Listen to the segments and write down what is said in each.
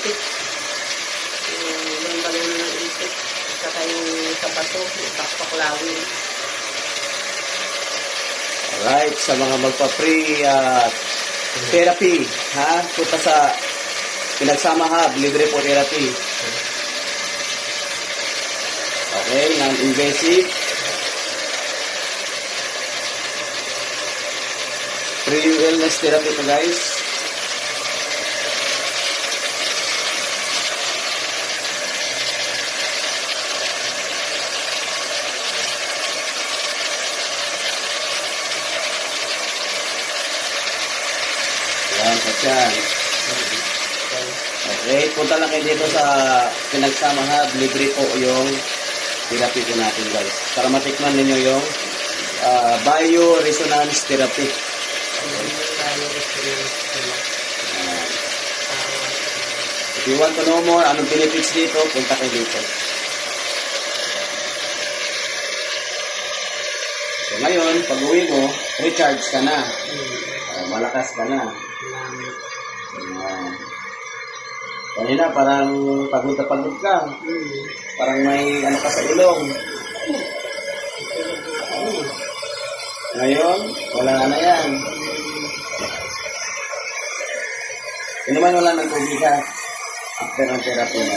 ipit. Yung balon ng ipit. Saka yung sa bato, yung pakpaklawin. Alright, sa mga magpa-free therapy, ha? Punta sa Pinagsama Hub, libre po therapy. Okay, non-invasive. Free wellness therapy to guys. Yan, katyan. Okay, punta lang kayo dito sa Pinagsama Hub, libre po yung therapy po natin guys. Para matikman ninyo yung bioresonance therapy. If you want to know more, anong benefits dito, punta kayo dito. So ngayon, pag uwi mo, recharge ka na. Malakas ka na. Kanina parang pagod na pagod ka. Parang may ano ka sa ilong. Ngayon, wala na yan. Yun naman wala ng tubig ha. After ng therapy na.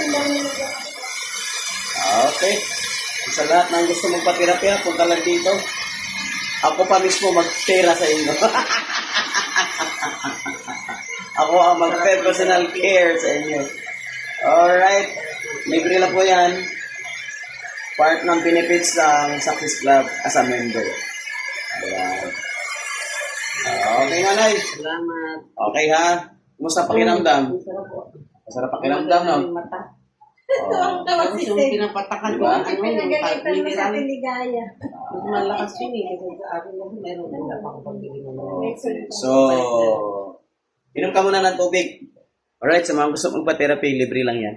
Okay. Sa lahat ng gusto magpa-therapy ha, punta lang dito. Ako pa mismo mag-tera sa inyo. Ako ang mag-personal care sa inyo. Alright. Libre lang po yan. Part ng benefits ng Success Club as a member. Ayan. Okay nga, Nay. Salamat. Okay ha? Kumusta pakiramdam? Sarap po. Masarap pakiramdam, no? Tapos yung pinapatakan ko, Diba? Pinagalitan mo sa Piligaya. malakas yun eh. Kasi sa akin lang, meron din na pagpagpili ng mga. So, inom ka muna ng tubig. Alright, sa mga gusto magpa-therapy, libre lang yan.